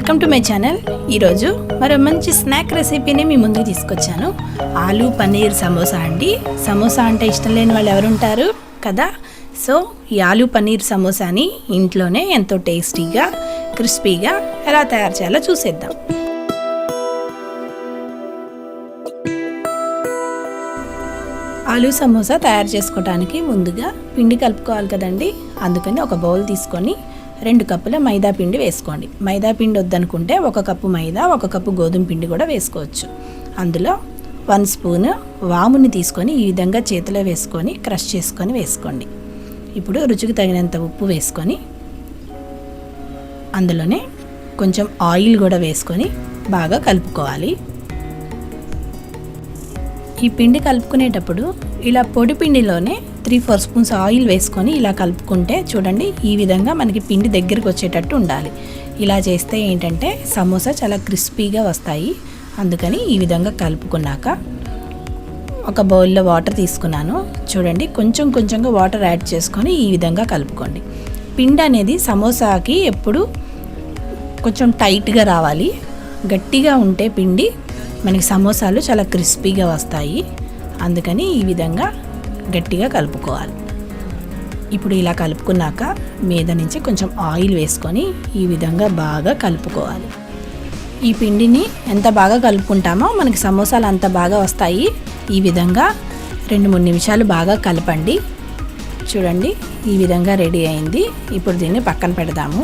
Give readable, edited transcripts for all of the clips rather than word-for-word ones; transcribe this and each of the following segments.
Welcome to my channel. ఈరోజు మరో మంచి స్నాక్ రెసిపీని మీ ముందుకు తీసుకొచ్చాను. ఆలూ పనీర్ సమోసా అండి. సమోసా అంటే ఇష్టం లేని వాళ్ళు ఎవరుంటారు కదా. సో ఈ ఆలూ పనీర్ సమోసాని ఇంట్లోనే ఎంతో టేస్టీగా క్రిస్పీగా ఎలా తయారు చేయాలో చూసేద్దాం. ఆలూ సమోసా తయారు చేసుకోవడానికి ముందుగా పిండి కలుపుకోవాలి కదండి. అందుకని ఒక బౌల్ తీసుకొని 2 కప్పుల మైదా పిండి వేసుకోండి. మైదా పిండి వద్దనుకుంటే 1 కప్పు మైదా 1 కప్పు గోధుమ పిండి కూడా వేసుకోవచ్చు. అందులో 1 స్పూన్ వాముని తీసుకొని ఈ విధంగా చేతిలో వేసుకొని క్రష్ చేసుకొని వేసుకోండి. ఇప్పుడు రుచికి తగినంత ఉప్పు వేసుకొని అందులోనే కొంచెం ఆయిల్ కూడా వేసుకొని బాగా కలుపుకోవాలి. ఈ పిండి కలుపుకునేటప్పుడు ఇలా పొడి పిండిలోనే 3-4 స్పూన్స్ ఆయిల్ వేసుకొని ఇలా కలుపుకుంటే చూడండి, ఈ విధంగా మనకి పిండి దగ్గరికి వచ్చేటట్టు ఉండాలి. ఇలా చేస్తే ఏంటంటే సమోసా చాలా క్రిస్పీగా వస్తాయి. అందుకని ఈ విధంగా కలుపుకున్నాక ఒక బౌల్లో వాటర్ తీసుకున్నాను. చూడండి, కొంచెంగా వాటర్ యాడ్ చేసుకొని ఈ విధంగా కలుపుకోండి. పిండి అనేది సమోసాకి ఎప్పుడు కొంచెం టైట్గా రావాలి. గట్టిగా ఉంటే పిండి మనకి సమోసాలు చాలా క్రిస్పీగా వస్తాయి. అందుకని ఈ విధంగా గట్టిగా కలుపుకోవాలి. ఇప్పుడు ఇలా కలుపుకున్నాక మీద నుంచి కొంచెం ఆయిల్ వేసుకొని ఈ విధంగా బాగా కలుపుకోవాలి. ఈ పిండిని ఎంత బాగా కలుపుకుంటామో మనకి సమోసాలు అంత బాగా వస్తాయి. ఈ విధంగా 2-3 నిమిషాలు బాగా కలపండి. చూడండి, ఈ విధంగా రెడీ అయింది. ఇప్పుడు దీన్ని పక్కన పెడదాము.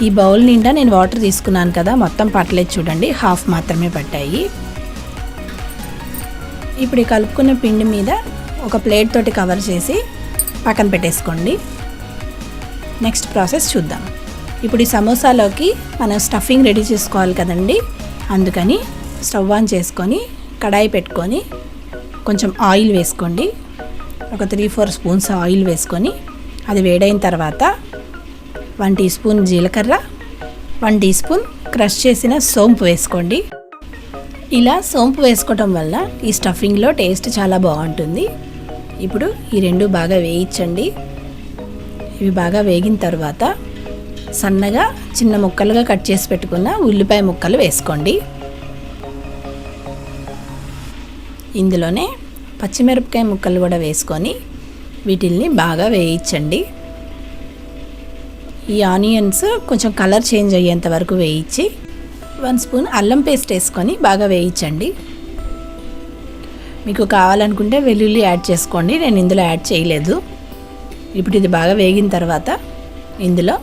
ఈ బౌల్ నిండా నేను వాటర్ తీసుకున్నాను కదా, మొత్తం పట్టలేదు చూడండి, హాఫ్ మాత్రమే పట్టాయి. ఇప్పుడు ఈ కలుపుకున్న పిండి మీద ఒక ప్లేట్ తోటి కవర్ చేసి పక్కన పెట్టేసుకోండి. నెక్స్ట్ ప్రాసెస్ చూద్దాం. ఇప్పుడు ఈ సమోసాలోకి మనం స్టఫింగ్ రెడీ చేసుకోవాలి కదండి. అందుకని స్టవ్ ఆన్ చేసుకొని కడాయి పెట్టుకొని కొంచెం ఆయిల్ వేసుకోండి. ఒక 3-4 స్పూన్స్ ఆయిల్ వేసుకొని అది వేడైన తర్వాత 1 టీ స్పూన్ జీలకర్ర, 1 టీ స్పూన్ క్రష్ చేసిన సోంపు వేసుకోండి. ఇలా సోంపు వేసుకోవటం వల్ల ఈ స్టఫింగ్లో టేస్ట్ చాలా బాగుంటుంది. ఇప్పుడు ఈ 2 బాగా వేయించండి. ఇవి బాగా వేగిన తర్వాత సన్నగా చిన్న ముక్కలుగా కట్ చేసి పెట్టుకున్న ఉల్లిపాయ ముక్కలు వేసుకోండి. ఇందులోనే పచ్చిమిరపకాయ ముక్కలు కూడా వేసుకొని వీటిల్ని బాగా వేయించండి. ఈ ఆనియన్స్ కొంచెం కలర్ చేంజ్ అయ్యేంత వరకు వేయించి 1 స్పూన్ అల్లం పేస్ట్ వేసుకొని బాగా వేయించండి. మీకు కావాలనుకుంటే వెల్లుల్లి యాడ్ చేసుకోండి, నేను ఇందులో యాడ్ చేయలేదు. ఇప్పుడు ఇది బాగా వేగిన తర్వాత ఇందులో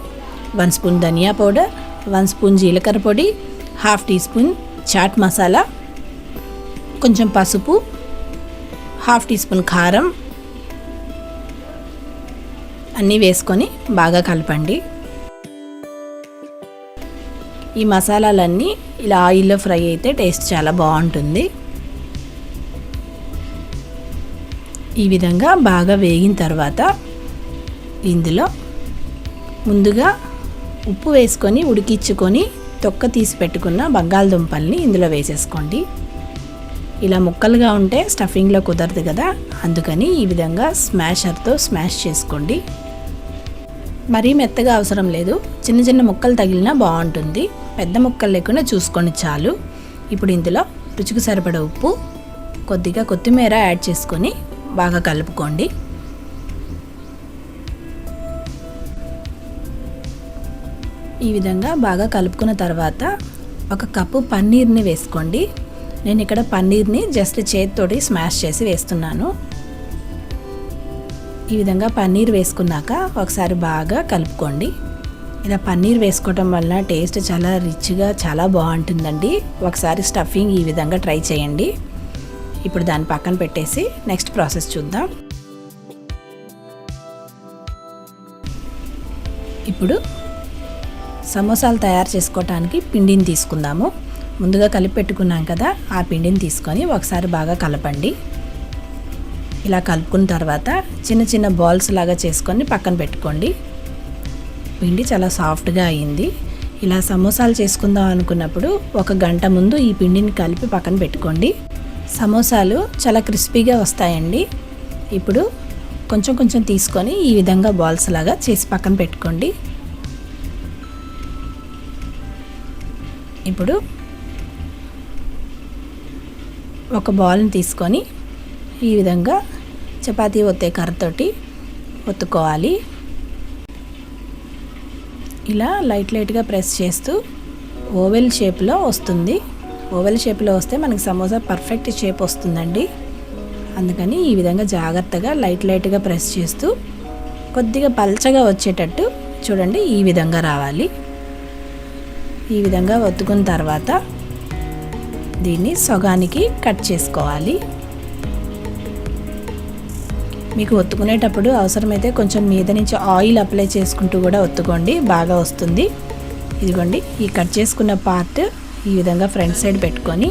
1 స్పూన్ ధనియా పౌడర్, 1 స్పూన్ జీలకర్ర పొడి, 1/2 టీ స్పూన్ చాట్ మసాలా, కొంచెం పసుపు, 1/2 టీ స్పూన్ కారం అన్నీ వేసుకొని బాగా కలపండి. ఈ మసాలాలన్నీ ఇలా ఆయిల్లో ఫ్రై అయితే టేస్ట్ చాలా బాగుంటుంది. ఈ విధంగా బాగా వేగిన తర్వాత ఇందులో ముందుగా ఉప్పు వేసుకొని ఉడికించుకొని తొక్క తీసి పెట్టుకున్న బంగాళదుంపల్ని ఇందులో వేసేసుకోండి. ఇలా ముక్కలుగా ఉంటే స్టఫింగ్లో కుదరదు కదా, అందుకని ఈ విధంగా స్మాషర్తో స్మాష్ చేసుకోండి. మరీ మెత్తగా అవసరం లేదు, చిన్న ముక్కలు తగిలినా బాగుంటుంది. పెద్ద ముక్కలు లేకుండా చూసుకోండి చాలు. ఇప్పుడు ఇందులో రుచికి సరిపడ ఉప్పు, కొద్దిగా కొత్తిమీర యాడ్ చేసుకొని బాగా కలుపుకోండి. ఈ విధంగా బాగా కలుపుకున్న తర్వాత 1 కప్పు పన్నీర్ని వేసుకోండి. నేను ఇక్కడ పన్నీర్ని జస్ట్ చేతితోటి స్మాష్ చేసి వేస్తున్నాను. ఈ విధంగా పన్నీర్ వేసుకున్నాక ఒకసారి బాగా కలుపుకోండి. ఇలా పన్నీర్ వేసుకోవటం వల్ల టేస్ట్ చాలా రిచ్గా చాలా బాగుంటుందండి. ఒకసారి స్టఫింగ్ ఈ విధంగా ట్రై చేయండి. ఇప్పుడు దాన్ని పక్కన పెట్టేసి నెక్స్ట్ ప్రాసెస్ చూద్దాం. ఇప్పుడు సమోసాలు తయారు చేసుకోవటానికి పిండిని తీసుకుందాము. ముందుగా కలిపి పెట్టుకున్నాం కదా, ఆ పిండిని తీసుకొని ఒకసారి బాగా కలపండి. ఇలా కలుపుకున్న తర్వాత చిన్న బాల్స్ లాగా చేసుకొని పక్కన పెట్టుకోండి. పిండి చాలా సాఫ్ట్గా అయింది. ఇలా సమోసాలు చేసుకుందాం అనుకున్నప్పుడు 1 గంట ముందు ఈ పిండిని కలిపి పక్కన పెట్టుకోండి. సమోసాలు చాలా క్రిస్పీగా వస్తాయండి. ఇప్పుడు కొంచెం తీసుకొని ఈ విధంగా బాల్స్ లాగా చేసి పక్కన పెట్టుకోండి. ఇప్పుడు ఒక బౌల్ని తీసుకొని ఈ విధంగా చపాతీ ఒత్తే కర్రతోటి ఒత్తుకోవాలి. ఇలా లైట్గా ప్రెస్ చేస్తూ ఓవెల్ షేప్లో వస్తుంది. ఓవెల్ షేప్లో వస్తే మనకి సమోసా పర్ఫెక్ట్ షేప్ వస్తుందండి. అందుకని ఈ విధంగా జాగ్రత్తగా లైట్గా ప్రెస్ చేస్తూ కొద్దిగా పల్చగా వచ్చేటట్టు చూడండి, ఈ విధంగా రావాలి. ఈ విధంగా ఒత్తుకున్న తర్వాత దీన్ని సగానికి కట్ చేసుకోవాలి. మీకు ఒత్తుకునేటప్పుడు అవసరమైతే కొంచెం మీద నుంచి ఆయిల్ అప్లై చేసుకుంటూ కూడా ఒత్తుకోండి, బాగా వస్తుంది. ఇదిగోండి, ఈ కట్ చేసుకున్న పార్ట్ ఈ విధంగా ఫ్రంట్ సైడ్ పెట్టుకొని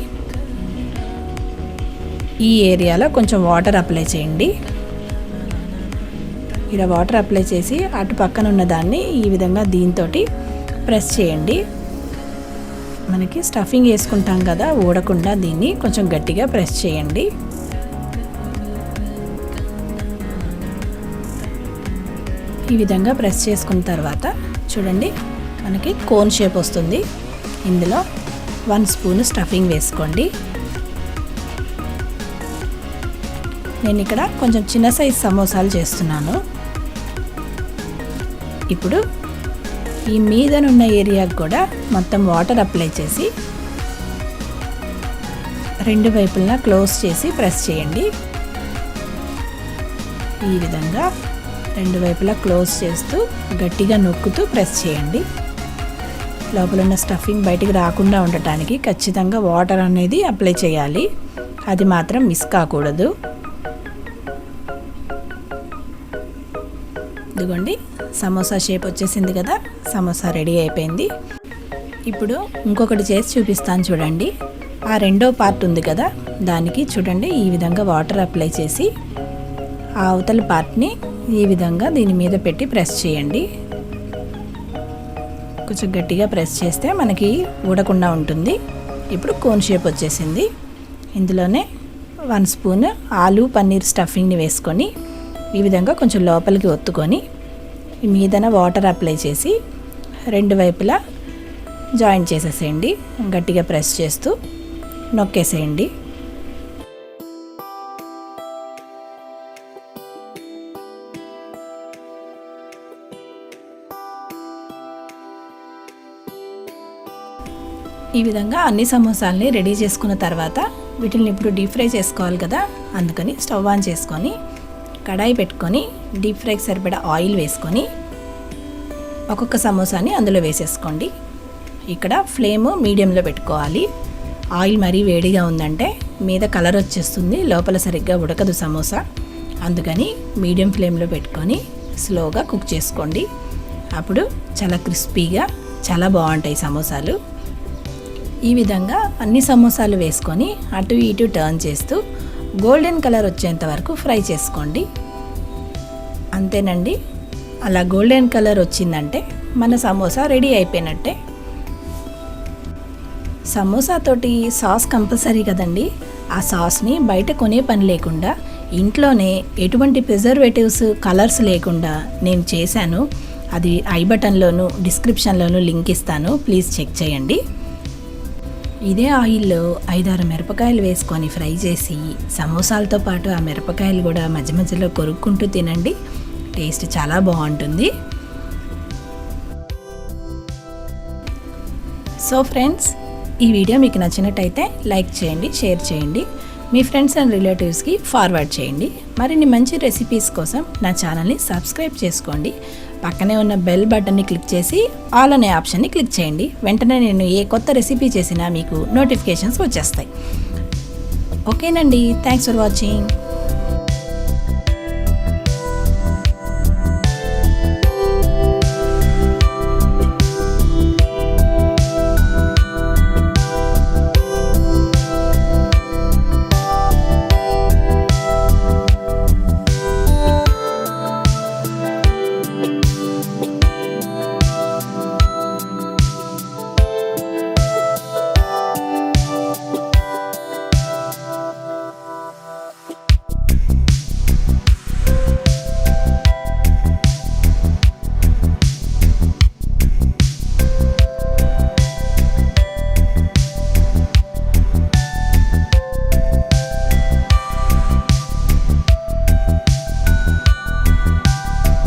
ఈ ఏరియాలో కొంచెం వాటర్ అప్లై చేయండి. ఇలా వాటర్ అప్లై చేసి అటు పక్కన ఉన్న దాన్ని ఈ విధంగా దీంతో ప్రెస్ చేయండి. మనకి స్టఫింగ్ వేసుకుంటాం కదా, ఊడకుండా దీన్ని కొంచెం గట్టిగా ప్రెస్ చేయండి. ఈ విధంగా ప్రెస్ చేసుకున్న తర్వాత చూడండి, మనకి కోన్ షేప్ వస్తుంది. ఇందులో 1 స్పూన్ స్టఫింగ్ వేసుకోండి. నేను ఇక్కడ కొంచెం చిన్న సైజ్ సమోసాలు చేస్తున్నాను. ఇప్పుడు ఈ మీదనున్న ఏరియాకి కూడా మొత్తం వాటర్ అప్లై చేసి 2 వైపులా క్లోజ్ చేసి ప్రెస్ చేయండి. ఈ విధంగా 2 వైపులా క్లోజ్ చేస్తూ గట్టిగా నొక్కుతూ ప్రెస్ చేయండి. లోపల ఉన్న స్టఫింగ్ బయటికి రాకుండా ఉండటానికి ఖచ్చితంగా వాటర్ అనేది అప్లై చేయాలి. అది మాత్రం మిస్ కాకూడదు. ఇదిగోండి, సమోసా షేప్ వచ్చేసింది కదా, సమోసా రెడీ అయిపోయింది. ఇప్పుడు ఇంకొకటి చేసి చూపిస్తాను చూడండి. ఆ రెండో పార్ట్ ఉంది కదా, దానికి చూడండి ఈ విధంగా వాటర్ అప్లై చేసి ఆ అవతల పార్ట్ని ఈ విధంగా దీని మీద పెట్టి ప్రెస్ చేయండి. కొంచెం గట్టిగా ప్రెస్ చేస్తే మనకి ఊడకుండా ఉంటుంది. ఇప్పుడు కోన్ షేప్ వచ్చేసింది. ఇందులోనే 1 స్పూన్ ఆలూ పన్నీర్ స్టఫింగ్ని వేసుకొని ఈ విధంగా కొంచెం లోపలికి ఒత్తుకొని మీదన వాటర్ అప్లై చేసి 2 వైపులా జాయింట్ చేసేసేయండి. గట్టిగా ప్రెస్ చేస్తూ నొక్కేసేయండి. ఈ విధంగా అన్ని సమోసాలని రెడీ చేసుకున్న తర్వాత వీటిని ఇప్పుడు డీప్ ఫ్రై చేసుకోవాలి కదా, అందుకని స్టవ్ ఆన్ చేసుకొని కడాయి పెట్టుకొని డీప్ ఫ్రైకి సరిపడా ఆయిల్ వేసుకొని ఒక్కొక్క సమోసాని అందులో వేసేసుకోండి. ఇక్కడ ఫ్లేమ్ మీడియంలో పెట్టుకోవాలి. ఆయిల్ మరీ వేడిగా ఉందంటే మీద కలర్ వచ్చేస్తుంది, లోపల సరిగ్గా ఉడకదు సమోసా. అందుకని మీడియం ఫ్లేమ్లో పెట్టుకొని స్లోగా కుక్ చేసుకోండి. అప్పుడు చాలా క్రిస్పీగా చాలా బాగుంటాయి సమోసాలు. ఈ విధంగా అన్ని సమోసాలు వేసుకొని అటు ఇటు టర్న్ చేస్తూ గోల్డెన్ కలర్ వచ్చేంత వరకు ఫ్రై చేసుకోండి. అంతేనండి, అలా గోల్డెన్ కలర్ వచ్చిందంటే మన సమోసా రెడీ అయిపోయినట్టే. సమోసాతోటి సాస్ కంపల్సరీ కదండి. ఆ సాస్ని బయట కొనే పని లేకుండా ఇంట్లోనే ఎటువంటి ప్రిజర్వేటివ్స్ కలర్స్ లేకుండా నేను చేశాను. అది ఐ బటన్లోను డిస్క్రిప్షన్లోను లింక్ ఇస్తాను, ప్లీజ్ చెక్ చేయండి. ఇదే ఆయిల్లో 5-6 మిరపకాయలు వేసుకొని ఫ్రై చేసి సమోసాలతో పాటు ఆ మిరపకాయలు కూడా మధ్య మధ్యలో కొరుక్కుంటూ తినండి, టేస్ట్ చాలా బాగుంటుంది. సో ఫ్రెండ్స్, ఈ వీడియో మీకు నచ్చినట్టయితే లైక్ చేయండి, షేర్ చేయండి, మీ ఫ్రెండ్స్ అండ్ రిలేటివ్స్కి ఫార్వర్డ్ చేయండి. మరిన్ని మంచి రెసిపీస్ కోసం నా ఛానల్ని సబ్స్క్రైబ్ చేసుకోండి. పక్కనే ఉన్న బెల్ బటన్ని క్లిక్ చేసి ఆల్ అనే ఆప్షన్ని క్లిక్ చేయండి. వెంటనే నేను ఏ కొత్త రెసిపీ చేసినా మీకు నోటిఫికేషన్స్ వచ్చేస్తాయి. ఓకేనండి, థ్యాంక్స్ ఫర్ వాచింగ్.